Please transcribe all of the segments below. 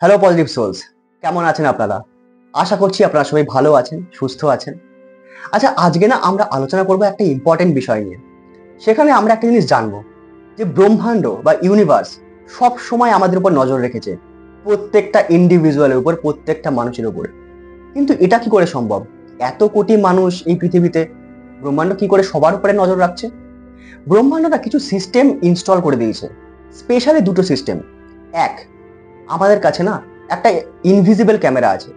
Hello positive sols, কেমন আছেন আপনারা? আশা করছি আপনারা সবাই ভালো আছেন, সুস্থ আছেন। আচ্ছা, আজকে না আমরা আলোচনা করব একটা ইম্পর্টেন্ট বিষয় নিয়ে। সেখানে আমরা একটা জিনিস জানবো যে ব্রহ্মাণ্ড বা ইউনিভার্স সব সময় আমাদের উপর নজর রেখেছে, প্রত্যেকটা ইন্ডিভিজুয়ালের উপর, প্রত্যেকটা মানুষের উপরে। কিন্তু এটা কি করে সম্ভব? এত কোটি মানুষ এই পৃথিবীতে, ব্রহ্মাণ্ড কি করে সবার উপরে নজর রাখছে? ব্রহ্মাণ্ডটা কিছু সিস্টেম ইনস্টল করে দিয়েছে, স্পেশালি দুটো সিস্টেম। এক, আমাদের কাছে না একটা ইনভিজিবল ক্যামেরা আছে,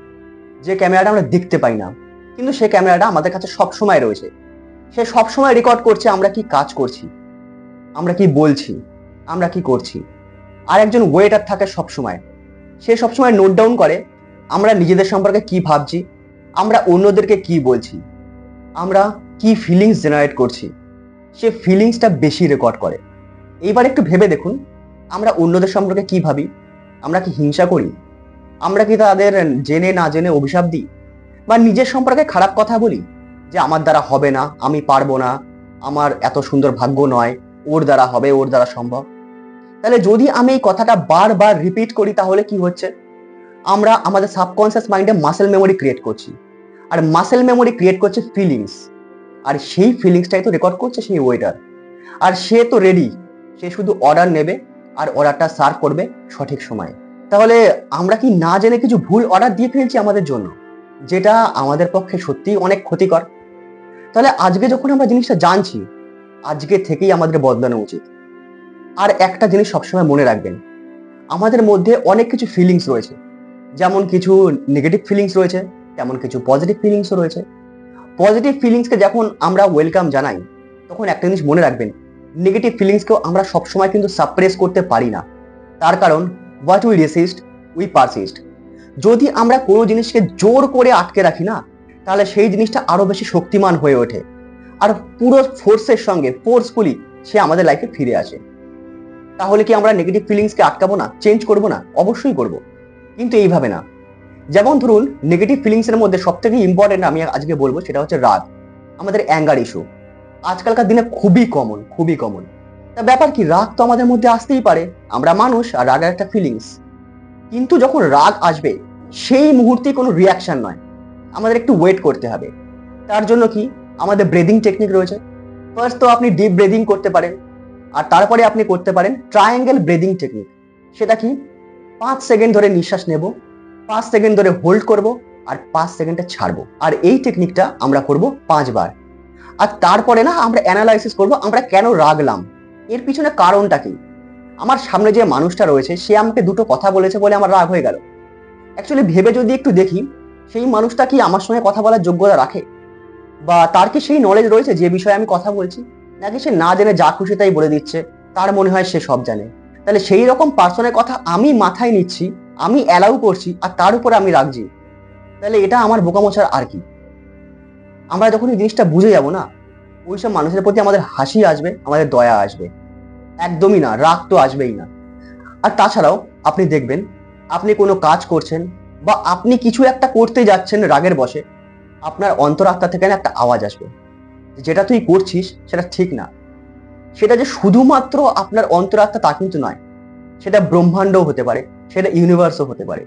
যে ক্যামেরাটা আমরা দেখতে পাই না, কিন্তু সেই ক্যামেরাটা আমাদের কাছে সব সময় রয়েছে। সে সব সময় রেকর্ড করছে আমরা কি কাজ করছি, আমরা কি বলছি, আমরা কি করছি। আর একজন ওয়েটার থাকে সব সময়, সে সব সময় নোট ডাউন করে আমরা নিজেদের সম্পর্কে কি ভাবছি, আমরা অন্যদেরকে কি বলছি, আমরা কি ফিলিংস জেনারেট করছি। সে ফিলিংসটা বেশি রেকর্ড করে। এইবার একটু ভেবে দেখুন, আমরা অন্যদের সম্পর্কে কি ভাবি, আমরা কি হিংসা করি, আমরা কি তাদের জেনে না জেনে অভিশাপ দিই, বা নিজের সম্পর্কে খারাপ কথা বলি যে আমার দ্বারা হবে না, আমি পারবো না, আমার এত সুন্দর ভাগ্য নয়, ওর দ্বারা হবে, ওর দ্বারা সম্ভব। তাহলে যদি আমি এই কথাটা বারবার রিপিট করি তাহলে কি হচ্ছে? আমরা আমাদের সাবকনসিয়াস মাইন্ডে মাসেল মেমোরি ক্রিয়েট করছি, আর মাসেল মেমোরি ক্রিয়েট করছে ফিলিংস, আর সেই ফিলিংসটাই তো রেকর্ড করছে সেই ওয়েটার। আর সে তো রেডি, সে শুধু অর্ডার নেবে আর অর্ডারটা সার্ভ করবে সঠিক সময়ে। তাহলে আমরা কি না জেনে কিছু ভুল অর্ডার দিয়ে ফেলছি আমাদের জন্য, যেটা আমাদের পক্ষে সত্যিই অনেক ক্ষতিকর? তাহলে আজকে যখন আমরা জিনিসটা জানছি, আজকে থেকেই আমাদের বদলানো উচিত। আর একটা জিনিস সবসময় মনে রাখবেন, আমাদের মধ্যে অনেক কিছু ফিলিংস রয়েছে, যেমন কিছু নেগেটিভ ফিলিংস রয়েছে, তেমন কিছু পজিটিভ ফিলিংসও রয়েছে। পজিটিভ ফিলিংসকে যখন আমরা ওয়েলকাম জানাই, তখন একটা জিনিস মনে রাখবেন, নেগেটিভ ফিলিংসকেও আমরা সবসময় কিন্তু সাপ্রেস করতে পারি না। তার কারণ, what we resist we persist. যদি আমরা কোনো জিনিসকে জোর করে আটকে রাখি না, তাহলে সেই জিনিসটা আরো বেশি শক্তিমান হয়ে ওঠে, আর পুরো ফোর্সের সঙ্গে ফোর্সফুলি সে আমাদের লাইফে ফিরে আসে। তাহলে কি আমরা নেগেটিভ ফিলিংসকে আটকাবো না, চেঞ্জ করবো না? অবশ্যই করব, কিন্তু এইভাবে না। যেমন ধরুন, নেগেটিভ ফিলিংস এর মধ্যে সব থেকে ইম্পর্টেন্ট আমি আজকে বলবো, সেটা হচ্ছে রাগ, আমাদের অ্যাঙ্গার ইস্যু। আজকালকার দিনে খুবই কমন, খুবই কমন। তা ব্যাপার কি, রাগ তো আমাদের মধ্যে আসতেই পারে, আমরা মানুষ, আর রাগের একটা ফিলিংস। কিন্তু যখন রাগ আসবে, সেই মুহূর্তে কোনো রিয়াকশন নয়, আমাদের একটু ওয়েট করতে হবে। তার জন্য কি, আমাদের ব্রেদিং টেকনিক রয়েছে। ফার্স্ট তো আপনি ডিপ ব্রেদিং করতে পারেন, আর তারপরে আপনি করতে পারেন ট্রায়াঙ্গেল ব্রেদিং টেকনিক। সেটা কি, 5 সেকেন্ড ধরে নিঃশ্বাস নেব, 5 সেকেন্ড ধরে হোল্ড করব, আর 5 সেকেন্ডে ছাড়বো। আর এই টেকনিকটা আমরা করব 5 বার। আর তারপরে না আমরা অ্যানালাইসিস করব আমরা কেন রাগলাম, এর পিছনে কারণটা কি। আমার সামনে যে মানুষটা রয়েছে, সে আমাকে দুটো কথা বলেছে বলে আমার রাগ হয়ে গেল। অ্যাকচুয়ালি ভেবে যদি একটু দেখি, সেই মানুষটা কি আমার সঙ্গে কথা বলার যোগ্যতা রাখে, বা তার কি সেই নলেজ রয়েছে যে বিষয়ে আমি কথা বলছি, নাকি সে না জেনে যা খুশি তাই বলে দিচ্ছে, তার মনে হয় সে সব জানে। তাহলে সেই রকম পার্সনের কথা আমি মাথায় নিচ্ছি, আমি অ্যালাউ করছি, আর তার উপরে আমি রাখছি। তাহলে এটা আমার বোকামোচার আর কি? আমরা যখন এই জিনিসটা বুঝে যাব না, ওইসব মানুষের প্রতি আমাদের হাসি আসবে, আমাদের দয়া আসবে। একদমই না, রাগ তো আসবেই না। আর তাছাড়াও আপনি দেখবেন, আপনি কোনো কাজ করছেন বা আপনি কিছু একটা করতে যাচ্ছেন রাগের বশে, আপনার অন্তরাত্মা থেকে না একটা আওয়াজ আসবে, যেটা তুই করছিস সেটা ঠিক না। সেটা যে শুধুমাত্র আপনার অন্তরাত্মা তা কিন্তু নয়, সেটা ব্রহ্মাণ্ডও হতে পারে, সেটা ইউনিভার্সও হতে পারে।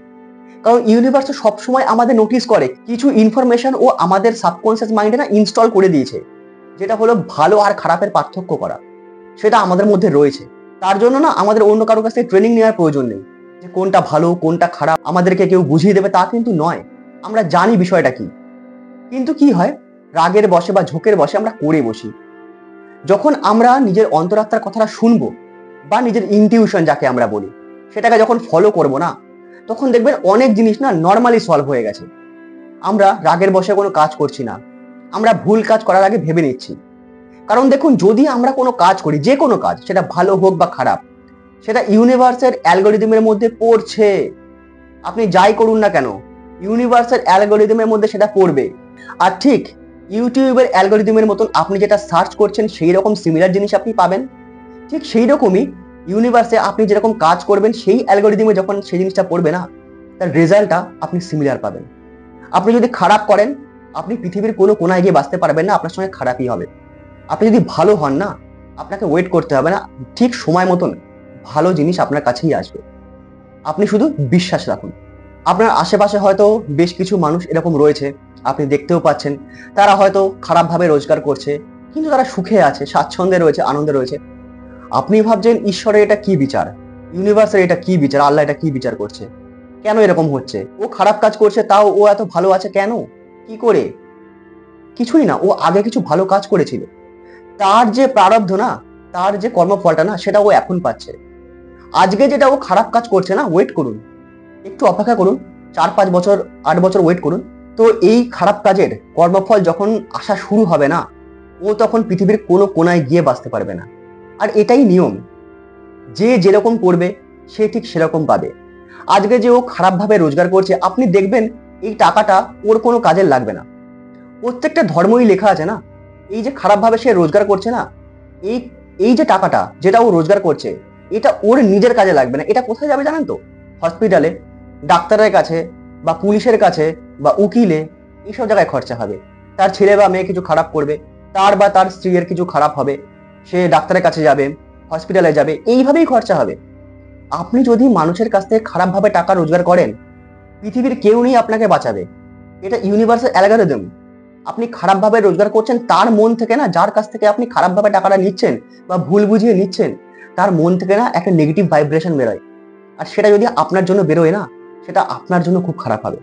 কারণ ইউনিভার্স সবসময় আমাদের নোটিস করে কিছু ইনফরমেশন ও আমাদের সাবকনসিয়াস মাইন্ডে না ইনস্টল করে দিয়েছে, যেটা হলো ভালো আর খারাপের পার্থক্য করা। সেটা আমাদের মধ্যে রয়েছে। তার জন্য না আমাদের অন্য কারোর কাছ থেকে ট্রেনিং নেওয়ার প্রয়োজন নেই, যে কোনটা ভালো কোনটা খারাপ আমাদেরকে কেউ বুঝিয়ে দেবে, তা কিন্তু নয়। আমরা জানি বিষয়টা কি। কিন্তু কি হয়, রাগের বশে বা ঝোঁকের বশে আমরা করে বসি। যখন আমরা নিজের অন্তরাত্মার কথাটা শুনবো, বা নিজের ইনটিউশন যাকে আমরা বলি, সেটাকে যখন ফলো করব না, তখন দেখবেন অনেক জিনিস না নর্মালি সলভ হয়ে গেছে। আমরা রাগের বশে কোনো কাজ করছি না, আমরা ভুল কাজ করার আগে ভেবে নিচ্ছি। কারণ দেখুন, যদি আমরা কোনো কাজ করি, যে কোনো কাজ, সেটা ভালো হোক বা খারাপ, সেটা ইউনিভার্সের অ্যালগোরিদমের মধ্যে পড়ছে। আপনি যাই করুন না কেন, ইউনিভার্সের অ্যালগোরিদমের মধ্যে সেটা পড়বে। আর ঠিক ইউটিউবের অ্যালগোরিদমের মতন আপনি যেটা সার্চ করছেন সেই রকম সিমিলার জিনিস আপনি পাবেন। ঠিক সেই রকমই ইউনিভার্সে আপনি যেরকম কাজ করবেন, সেই অ্যালগোরিদমে যখন সেই জিনিসটা পড়বে না, তার রেজাল্টটা আপনি সিমিলার পাবেন। আপনি যদি খারাপ করেন, আপনি পৃথিবীর কোনো কোনায় গিয়ে বাঁচতে পারবেন না, আপনার সঙ্গে খারাপই হবে। আপনি যদি ভালো হন না, আপনাকে ওয়েট করতে হবে না, ঠিক সময় মতন ভালো জিনিস আপনার কাছেই আসবে। আপনি শুধু বিশ্বাস রাখুন। আপনার আশেপাশে হয়তো বেশ কিছু মানুষ এরকম রয়েছে, আপনি দেখতেও পাচ্ছেন, তারা হয়তো খারাপভাবে রোজগার করছে, কিন্তু তারা সুখে আছে, স্বাচ্ছন্দ্যে রয়েছে, আনন্দে রয়েছে। আপনি ভাবছেন ঈশ্বরের এটা কি বিচার, ইউনিভার্সের এটা কি বিচার, আল্লাহ এটা কি বিচার করছে, কেন এরকম হচ্ছে? ও খারাপ কাজ করছে তাও ও এত ভালো আছে কেন, কি করে? কিছুই না, ও আগে কিছু ভালো কাজ করেছিল, তার যে প্রারব্ধ না, তার যে কর্মফলটা না, সেটা ও এখন পাচ্ছে। আজকে যেটা ও খারাপ কাজ করছে না, ওয়েট করুন, একটু অপেক্ষা করুন, 4-5 বছর, 8 বছর ওয়েট করুন। তো এই খারাপ কাজের কর্মফল যখন আসা শুরু হবে না, ও তখন পৃথিবীর কোনো কোনায় গিয়ে বাঁচতে পারবে না। আর এটাই নিয়ম, যে যেরকম করবে সে ঠিক সেরকম পাবে। আজকে যে ও খারাপভাবে রোজগার করছে, আপনি দেখবেন এই টাকাটা ওর কোনো কাজের লাগবে না। প্রত্যেকটা ধর্মই লেখা আছে না, এই যে খারাপভাবে সে রোজগার করছে না, এই এই যে টাকাটা যেটা ও রোজগার করছে, এটা ওর নিজের কাজে লাগবে না। এটা কোথায় যাবে জানেন তো? হসপিটালে, ডাক্তারের কাছে, বা পুলিশের কাছে, বা উকিলে, এইসব জায়গায় খরচা হবে। তার ছেলে বা মেয়ে কিছু খারাপ করবে, তার বা তার স্ত্রীর কিছু খারাপ হবে, সে ডাক্তারের কাছে যাবে, হসপিটালে যাবে, এইভাবেই খরচা হবে। আপনি যদি মানুষের কাছ থেকে খারাপভাবে টাকা রোজগার করেন, পৃথিবীর কেউ নেই আপনাকে বাঁচাবে। এটা ইউনিভার্সাল অ্যালগরিদম। আপনি খারাপভাবে রোজগার করছেন, তার মন থেকে না, যার কাছ থেকে আপনি খারাপভাবে টাকাটা নিচ্ছেন বা ভুল বুঝিয়ে নিচ্ছেন, তার মন থেকে না একটা নেগেটিভ ভাইব্রেশন বেরোয়। আর সেটা যদি আপনার জন্য বেরোয় না, সেটা আপনার জন্য খুব খারাপ হবে।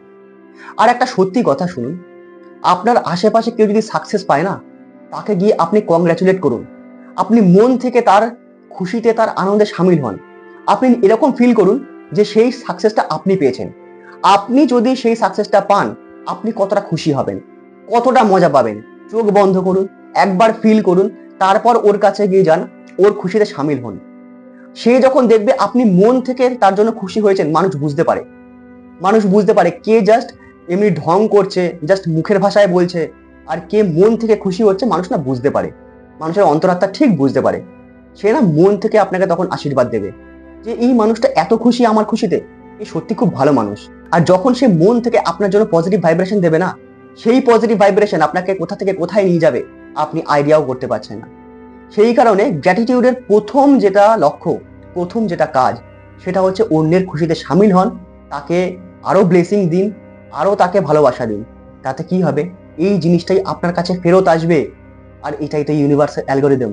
আর একটা সত্যি কথা শুনুন, আপনার আশেপাশে কেউ যদি সাকসেস পায় না, তাকে গিয়ে আপনি কংগ্রাচুলেট করুন। আপনি মন থেকে তার খুশিতে, তার আনন্দে সামিল হন। আপনি এরকম ফিল করুন যে সেই সাকসেসটা আপনি পেয়েছেন। আপনি যদি সেই সাকসেসটা পান, আপনি কতটা খুশি হবেন, কতটা মজা পাবেন। চোখ বন্ধ করুন, একবার ফিল করুন, তারপর ওর কাছে গিয়ে যান, ওর খুশিতে সামিল হন। সে যখন দেখবে আপনি মন থেকে তার জন্য খুশি হয়েছেন, মানুষ বুঝতে পারে কে জাস্ট এমনি ঢং করছে, জাস্ট মুখের ভাষায় বলছে, আর কে মন থেকে খুশি হচ্ছে। মানুষ না বুঝতে পারে, মানুষের অন্তরাত্মা ঠিক বুঝতে পারে। সে না মন থেকে আপনাকে তখন আশীর্বাদ দেবে যে এই মানুষটা এত খুশি আমার খুশিতে, এই সত্যি খুব ভালো মানুষ। আর যখন সে মন থেকে আপনার জন্য পজিটিভ ভাইব্রেশন দেবে না, সেই পজিটিভ ভাইব্রেশন আপনাকে কোথা থেকে কোথায় নিয়ে যাবে আপনি আইডিয়াও করতে পারছেন না। সেই কারণে গ্র্যাটিটিউডের প্রথম যেটা লক্ষ্য, প্রথম যেটা কাজ, সেটা হচ্ছে অন্যের খুশিতে সামিল হন, তাকে আরো ব্লেসিং দিন, আরো তাকে ভালোবাসা দিন। তাতে কি হবে, এই জিনিসটাই আপনার কাছে ফেরত আসবে। আর এটাই তো ইউনিভার্সাল অ্যালগরিদম।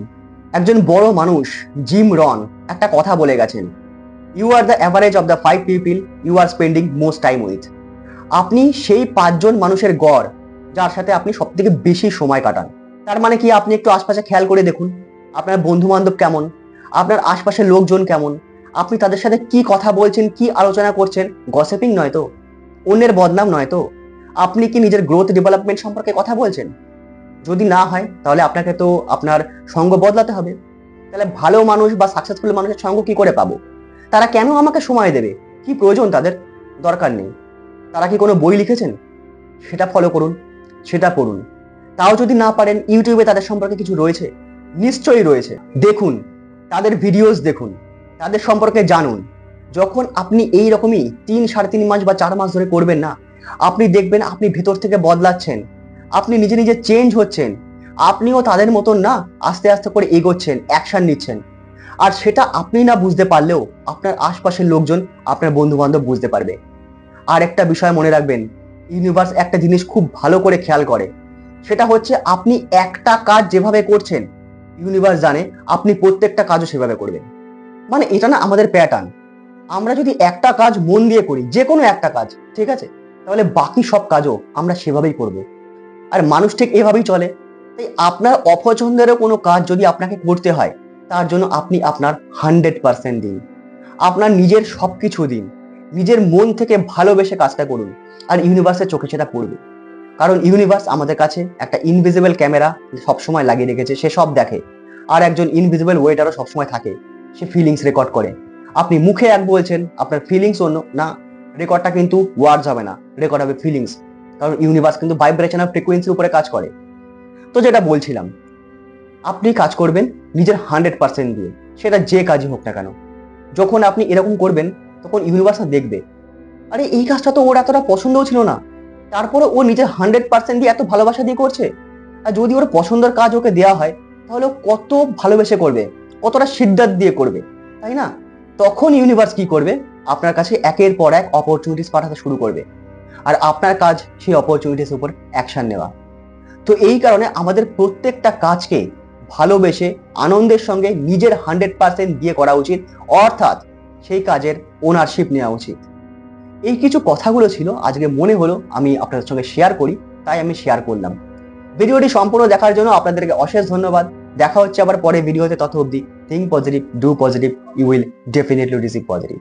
একজন বড় মানুষ জিম রন একটা কথা বলে গেছেন, you are the average of the 5 people you are spending most time with. আপনি সেই 5জন মানুষের গড় যার সাথে আপনি সব থেকে বেশি সময় কাটান। তার মানে কি, আপনি একটু আশপাশে খেয়াল করে দেখুন, আপনার বন্ধু বান্ধব কেমন, আপনার আশপাশের লোকজন কেমন, আপনি তাদের সাথে কি কথা বলছেন, কি আলোচনা করছেন। গসিপিং নয় তো, অন্যের বদনাম নয় তো, আপনি কি নিজের গ্রোথ ডেভেলপমেন্ট সম্পর্কে কথা বলছেন? যদি না হয়, তাহলে আপনাকে তো আপনার সঙ্গ বদলাতে হবে। তাহলে ভালো মানুষ বা সাকসেসফুল মানুষের সঙ্গ কি করে পাবো? তারা কেন আমাকে সময় দেবে, কি প্রয়োজন তাদের? দরকার নেই। তারা কি কোনো বই লিখেছেন? সেটা ফলো করুন, সেটা পড়ুন। তাও যদি না পারেন, ইউটিউবে তাদের সম্পর্কে কিছু রয়েছে, নিশ্চয়ই রয়েছে, দেখুন, তাদের ভিডিওস দেখুন, তাদের সম্পর্কে জানুন। যখন আপনি এই রকমই 3-3.5 মাস বা 4 মাস ধরে করবেন না, আপনি দেখবেন আপনি ভেতর থেকে বদলাচ্ছেন, আপনি নিজে নিজে চেঞ্জ হচ্ছেন, আপনিও তাদের মতন না আস্তে আস্তে করে এগোচ্ছেন, অ্যাকশন নিচ্ছেন। আর সেটা আপনি না বুঝতে পারলেও আপনার আশপাশের লোকজন, আপনার বন্ধু বান্ধব বুঝতে পারবে। আর একটা বিষয় মনে রাখবেন, ইউনিভার্স একটা জিনিস খুব ভালো করে খেয়াল করে, সেটা হচ্ছে আপনি একটা কাজ যেভাবে করছেন, ইউনিভার্স জানে আপনি প্রত্যেকটা কাজও সেভাবে করবেন। মানে এটা না আমাদের প্যাটার্ন। আমরা যদি একটা কাজ মন দিয়ে করি, যে কোনো একটা কাজ, ঠিক আছে, তাহলে বাকি সব কাজও আমরা সেভাবেই করব। আর মানুষ ঠিক এভাবেই চলে। তাই আপনার অপছন্দেরও কোনো কাজ যদি আপনাকে করতে হয়, তার জন্য আপনি আপনার 100% দিন, আপনার নিজের সবকিছু দিন, নিজের মন থেকে ভালোবেসে কাজটা করুন। আর ইউনিভার্সের চোখে সেটা পড়বে। কারণ ইউনিভার্স আমাদের কাছে একটা ইনভিজিবল ক্যামেরা সবসময় লাগিয়ে রেখেছে, সে সব দেখে। আর একজন ইনভিজিবল ওয়েটারও সবসময় থাকে, সে ফিলিংস রেকর্ড করে। আপনি মুখে এক বলছেন, আপনার ফিলিংস অন্য না, রেকর্ডটা কিন্তু ওয়ার্ডস হবে না, রেকর্ড হবে ফিলিংস। কারণ ইউনিভার্স কিন্তু ভাইব্রেশন আর ফ্রিকোয়েন্সির উপরে কাজ করে। তো যেটা বলছিলাম, আপনি কাজ করবেন নিজের 100% দিয়ে, সেটা যে কাজই হোক না কেন। যখন আপনি এরকম করবেন, তখন ইউনিভার্স দেখবে, আরে এই কাজটা তো ওর এতটা পছন্দও ছিল না, তারপরে ও নিজের 100% দিয়ে এত ভালোবাসা দিয়ে করছে। আর যদি ওর পছন্দের কাজ ওকে দেওয়া হয়, তাহলে ও কত ভালোবেসে করবে, কতটা সিদ্ধান্ত দিয়ে করবে, তাই না? তখন ইউনিভার্স কি করবে, আপনার কাছে একের পর এক অপরচুনিটিস পাঠাতে শুরু করবে, আর আপনার কাজ সেই অপরচুনিটিস উপর অ্যাকশন নেওয়া। তো এই কারণে আমাদের প্রত্যেকটা কাজকে ভালোবেসে আনন্দের সঙ্গে নিজের 100% দিয়ে করা উচিত, অর্থাৎ সেই কাজের ওনারশিপ নেওয়া উচিত। এই কিছু কথাগুলো ছিল, আজকে মনে হলো আমি আপনাদের সঙ্গে শেয়ার করি, তাই আমি শেয়ার করলাম। ভিডিওটি সম্পূর্ণ দেখার জন্য আপনাদেরকে অশেষ ধন্যবাদ। দেখা হচ্ছে আবার পরে ভিডিওতে, তত অবধি think positive, do positive, you will definitely receive positive.